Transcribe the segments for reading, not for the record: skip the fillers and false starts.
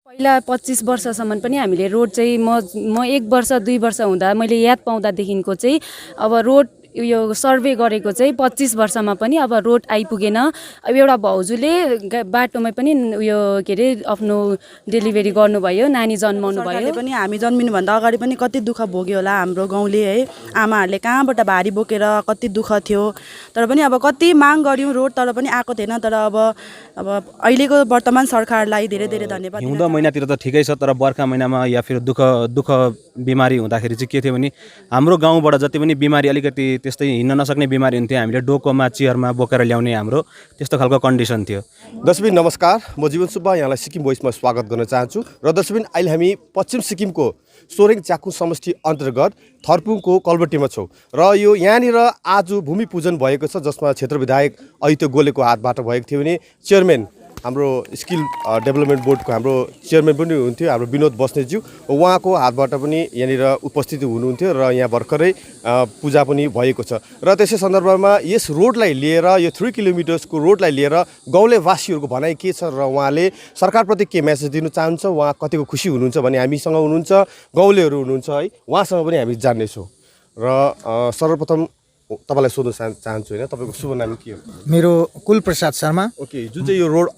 पहिला 25 वर्षसम्म पनि हामीले रोड चाहिँ म 1 वर्ष 2 वर्ष हुँदा मैले याद पाउँदादेखिको चाहिँ अब रोड यो सर्वे गरेको चाहिँ 25 वर्षमा पनि अब रोड आइपुगेन। अब एउटा भाउजूले बाटोमै पनि उयो के अरे आफ्नो डेलिभरी गर्नुभयो, नानी जन्माउनु भयो। पनि हामी जन्मिनुभन्दा अगाडि पनि कति दुःख भोग्यो होला हाम्रो गाउँले है। आमाहरूले कहाँबाट भारी बोकेर कति दुःख थियो, तर पनि अब कति माग गर्यौँ रोड, तर पनि आएको थिएन। तर अब अहिलेको वर्तमान सरकारलाई धेरै धेरै धन्यवाद। हिउँदो महिनातिर त ठिकै छ, तर बर्खा महिनामा या फिर दुःख बिमारी हुँदाखेरि चाहिँ के थियो भने हाम्रो गाउँबाट जति पनि बिमारी अलिकति त्यस्तै हिँड्न नसक्ने बिमारी हुन्थ्यो, हामीले डोकोमा चियरमा बोकेर ल्याउने हाम्रो त्यस्तो खालको कन्डिसन थियो। दर्शकबिन नमस्कार, म जीवन सुब्बा यहाँलाई सिक्किम भोइसमा स्वागत गर्न चाहन्छु। र दर्शकबिन अहिले हामी पश्चिम सिक्किमको सोरेङ च्याखुङ समष्टि अन्तर्गत थर्पुको कल्बोटेमा छौँ र यो यहाँनिर आज भूमि पूजन भएको छ, जसमा क्षेत्र विधायक अहित्य गोलेको हातबाट भएको थियो भने चेयरम्यान हाम्रो स्किल डेभलपमेन्ट बोर्डको हाम्रो चेयरम्यान पनि हुनुहुन्थ्यो हाम्रो विनोद बस्नेतज्यू, उहाँको हातबाट पनि यहाँनिर उपस्थित हुनुहुन्थ्यो र यहाँ भर्खरै पूजा पनि भएको छ। र त्यसै सन्दर्भमा यस रोडलाई लिएर, यो 3 किलोमिटर्सको रोडलाई लिएर गाउँलेवासीहरूको भनाइ के छ र उहाँले सरकारप्रति के मेसेज दिनु चाहन्छ, उहाँ कतिको खुसी हुनुहुन्छ भने हामीसँग हुनुहुन्छ गाउँलेहरू हुनुहुन्छ है, उहाँसँग पनि हामी जान्नेछौँ। र सर्वप्रथम तपाईलाई सोध्न चाहन्छु होइन, तपाईँको शुभ नाम के हो? मेरो कुलप्रसाद शर्मा। ओके, जुन चाहिँ यो रोड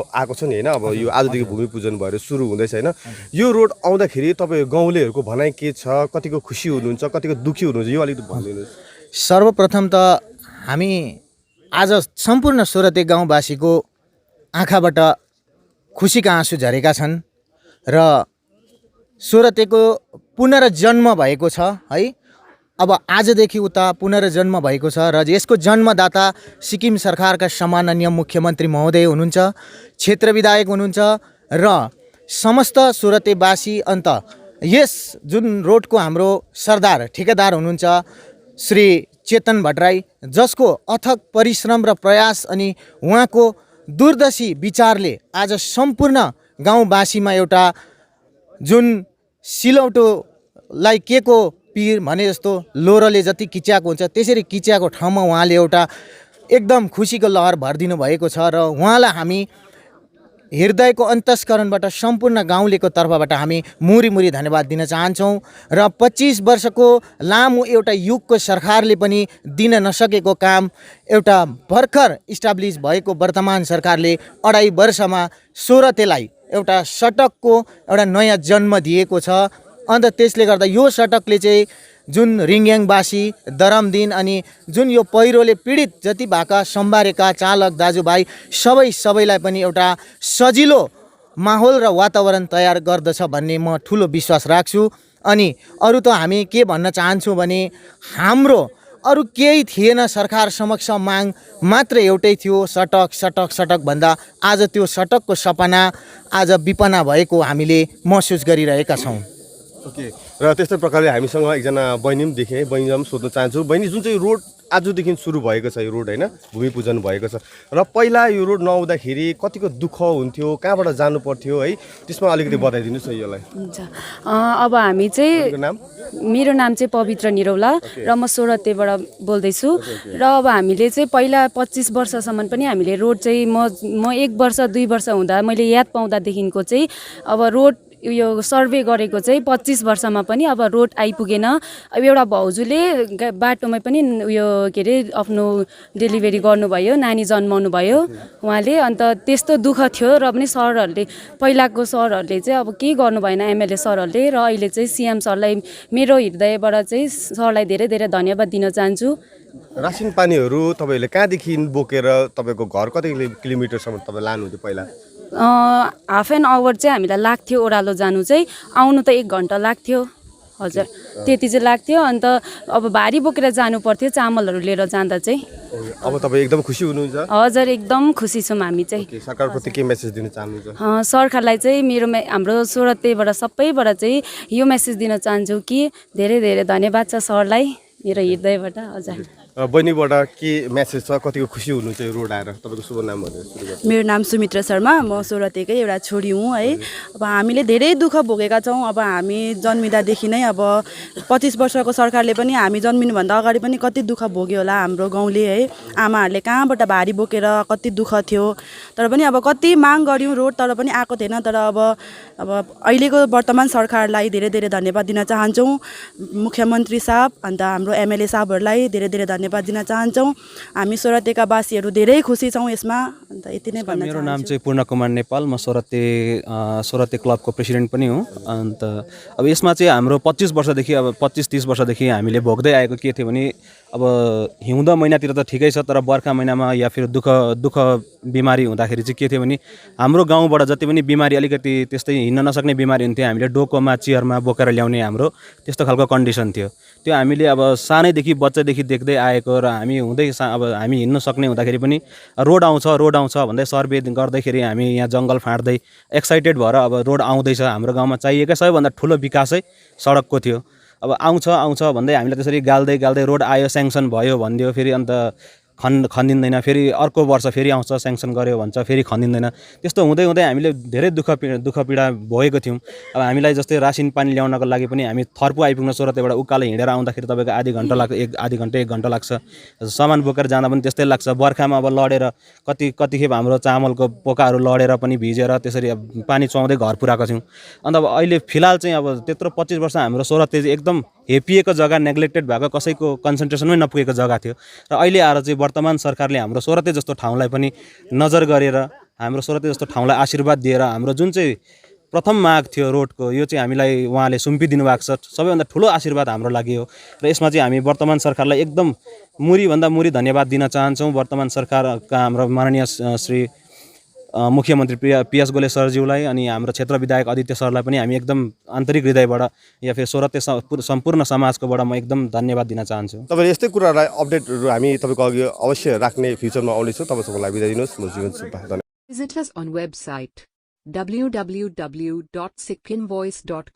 आएको छ नि होइन, अब यो आजदेखि भूमि पूजन भएर सुरु हुँदैछ होइन, यो रोड आउँदाखेरि तपाईँ गाउँलेहरूको भनाइ के छ, कतिको खुसी हुनुहुन्छ, कतिको दुःखी हुनुहुन्छ, यो अलिकति भनिदिनुहोस्। सर्वप्रथम त हामी आज सम्पूर्ण सोरते गाउँवासीको आँखाबाट खुसीका आँसु झरेका छन् र सोरतेको पुनर्जन्म भएको छ है। अब आजदेखि उता पुनर्जन्म भएको छ र यसको जन्मदाता सिक्किम सरकारका सम्माननीय मुख्यमन्त्री महोदय हुनुहुन्छ, क्षेत्र विधायक हुनुहुन्छ र समस्त सोरतेवासी। अन्त यस जुन रोडको हाम्रो सरदार ठेकेदार हुनुहुन्छ श्री चेतन भट्टराई, जसको अथक परिश्रम र प्रयास अनि उहाँको दूरदर्शी विचारले आज सम्पूर्ण गाउँवासीमा एउटा जुन सिलौटोलाई के को पीर भने जस्तो लोहोरोले जति किच्याएको हुन्छ त्यसरी किच्याएको ठाउँमा उहाँले एउटा एकदम खुसीको लहर भरिदिनु भएको छ र उहाँलाई हामी हृदयको अन्तस्करणबाट सम्पूर्ण गाउँलेको तर्फबाट हामी मुरी धन्यवाद दिन चाहन्छौँ। र 25 वर्षको लामो एउटा युगको सरकारले पनि दिन नसकेको काम एउटा भर्खर इस्टाब्लिस भएको वर्तमान सरकारले 2.5 वर्षमा सोरतेलाई एउटा सडकको एउटा नयाँ जन्म दिएको छ। अन्त त्यसले गर्दा यो सडकले चाहिँ जुन रिङयाङवासी दरमदिन अनि जुन यो पहिरोले पीडित जति भएका सम्बारेका चालक दाजुभाइ सबैलाई पनि एउटा सजिलो माहौल र वातावरण तयार गर्दछ भन्ने म ठुलो विश्वास राख्छु। अनि अरू त हामी के भन्न चाहन्छौँ भने हाम्रो अरू केही थिएन, सरकार समक्ष माग मात्र एउटै थियो, सडक भन्दा आज त्यो सडकको सपना आज विपना भएको हामीले महसुस गरिरहेका छौँ। ओके, र त्यस्तै प्रकारले हामीसँग एकजना बहिनी पनि देखेँ, बहिनीलाई पनि सोध्न चाहन्छु। बहिनी, जुन चाहिँ रोड आजदेखि सुरु भएको छ, यो रोड होइन भूमि पूजन भएको छ, र पहिला यो रोड नआउँदाखेरि कतिको दुःख हुन्थ्यो, कहाँबाट जानु पर्थ्यो है, त्यसमा अलिकति बताइदिनुहोस् न यसलाई। हुन्छ, अब हामी चाहिँ मेरो नाम चाहिँ पवित्र निरौला र म सोरतेबाट बोल्दैछु। र अब हामीले चाहिँ पहिला 25 वर्षसम्म पनि हामीले रोड चाहिँ म 1 वर्ष 2 वर्ष हुँदा मैले याद पाउँदादेखिको चाहिँ अब रोड यो सर्वे गरेको चाहिँ 25 वर्षमा पनि अब रोड आइपुगेन। अब एउटा भाउजूले बाटोमै पनि उयो के अरे आफ्नो डेलिभरी गर्नुभयो, नानी जन्माउनु भयो उहाँले। अन्त त्यस्तो दुःख थियो र पनि सरहरूले, पहिलाको सरहरूले चाहिँ अब केही गर्नु भएन, एमएलए सरहरूले। र अहिले चाहिँ सिएम सरलाई मेरो हृदयबाट चाहिँ सरलाई धेरै धेरै धन्यवाद दिन चाहन्छु। रासिन पानीहरू तपाईँहरूले कहाँदेखि बोकेर तपाईँको घर कति किलोमिटरसम्म तपाईँ लानुहुन्थ्यो पहिला? हाफ एन आवर चाहिँ हामीलाई लाग्थ्यो ओह्रालो जानु चाहिँ, आउनु त 1 घन्टा लाग्थ्यो। हजुर, त्यति चाहिँ लाग्थ्यो। अन्त अब भारी बोकेर जानु पर्थ्यो चामलहरू लिएर जाँदा चाहिँ। अब तपाईँ एकदम खुसी हुनुहुन्छ? हजुर, एकदम खुसी छौँ हामी चाहिँ। सरकारप्रति के मेसेज दिन चाहनुहुन्छ? सरकारलाई चाहिँ हाम्रो सोरतेबाट सबैबाट चाहिँ यो मेसेज दिन चाहन्छु कि धेरै धेरै धन्यवाद छ सरलाई मेरो हृदयबाट। हजुर, बहिनीबाट के मेसेज छ, कतिको खुसी हुनुहुन्छ यो रोड आएर? तपाईँको शुभ नाम भनेर सुरु गर्छु। मेरो नाम सुमित्रा शर्मा, म सोरतेकै एउटा छोरी हुँ है। अब हामीले धेरै दुःख भोगेका छौँ। अब हामी जन्मिँदादेखि नै अब 25 वर्षको सरकारले पनि हामी जन्मिनुभन्दा अगाडि पनि कति दुःख भोग्यो होला हाम्रो गाउँले है। आमाहरूले कहाँबाट भारी बोकेर कति दुःख थियो, तर पनि अब कति माग गऱ्यौँ रोड, तर पनि आएको थिएन। तर अब अहिलेको वर्तमान सरकारलाई धेरै धेरै धन्यवाद दिन चाहन्छौँ। मुख्यमन्त्री साहब अन्त हाम्रो एमएलए साहबहरूलाई धेरै धेरै धन्यवाद दिन चाहन्छौँ। हामी सोरतेका वासीहरू धेरै खुसी छौँ यसमा। अन्त यति नै भन्न मेरो नाम चाहिँ पूर्ण कुमार नेपाल, म सोरते क्लबको प्रेसिडेन्ट पनि हुँ। अन्त अब यसमा चाहिँ हाम्रो 25 वर्षदेखि अब 25-30 वर्षदेखि हामीले भोग्दै आएको के थियो भने अब हिउँदो महिनातिर त ठिकै छ, तर बर्खा महिनामा या फिर दुःख बिमारी हुँदाखेरि चाहिँ के थियो भने हाम्रो गाउँबाट जति पनि बिमारी अलिकति त्यस्तै हिँड्न नसक्ने बिमारी हुन्थ्यो, हामीले डोकोमा चियरमा बोकेर ल्याउने हाम्रो त्यस्तो खालको कन्डिसन थियो। त्यो हामीले अब सानैदेखि बच्चादेखि देख्दै आएको र हामी अब हामी हिँड्न सक्ने हुँदाखेरि पनि रोड आउँछ भन्दै सर्वे गर्दैखेरि हामी यहाँ जङ्गल फाँड्दै एक्साइटेड भएर अब रोड आउँदैछ, हाम्रो गाउँमा चाहिएकै सबैभन्दा ठुलो विकासै सडकको थियो। अब आउँछ भन्दै हामीलाई त्यसरी गाल्दै रोड आयो, स्याङ्सन भयो भनिदियो, फेरि अन्त खनिँदैन, फेरि अर्को वर्ष फेरि आउँछ स्याङ्सन गर्यो भन्छ, फेरि खनिँदैन। त्यस्तो हुँदै हामीले धेरै दुःख पीडा भोगेको थियौँ। अब हामीलाई जस्तै रासिन पानी ल्याउनको लागि पनि हामी थर्पु आइपुग्न सोरतेबाट उकालो हिँडेर आउँदाखेरि तपाईँको आधी घन्टा 1 घन्टा लाग्छ। सामान बोकेर जाँदा पनि त्यस्तै लाग्छ। बर्खामा अब लडेर कतिखेप हाम्रो चामलको पोकाहरू लडेर पनि भिजेर त्यसरी अब पानी चुहाउँदै घर पुऱ्याएको थियौँ। अन्त अब अहिले फिलहाल चाहिँ अब त्यत्रो 25 वर्ष हाम्रो सोरते चाहिँ एकदम हेपिएको जग्गा, नेग्लेक्टेड भएको, कसैको कन्सन्ट्रेसनमै नपुगेको जग्गा थियो। र अहिले आएर चाहिँ वर्तमान सरकारले हाम्रो सोरते जस्तो ठाउँलाई पनि नजर गरेर, हाम्रो सोरते जस्तो ठाउँलाई आशीर्वाद दिएर हाम्रो जुन चाहिँ प्रथम माग थियो रोडको, यो चाहिँ हामीलाई उहाँले सुम्पिदिनु भएको छ। सबैभन्दा ठुलो आशीर्वाद हाम्रो लागि हो र यसमा चाहिँ हामी वर्तमान सरकारलाई एकदम मुरीभन्दा मुरी धन्यवाद दिन चाहन्छौँ। वर्तमान सरकारका हाम्रो माननीय श्री मुख्यमन्त्री PS गोले सरज्यूलाई अनि हाम्रो क्षेत्र विधायक आदित्य सरलाई पनि हामी एकदम आन्तरिक हृदयबाट या फिर सोरते सम्पूर्ण समाजकोबाट म एकदम धन्यवाद दिन चाहन्छु। तपाईँले यस्तै कुराहरूलाई अपडेटहरू हामी तपाईँको अघि अवश्य राख्ने फ्युचरमा आउनेछौँ। तपाईँसँग लागि बिदा दिनुहोस्। म जीवन Subba. Visit us on website www.sikkimvoice.com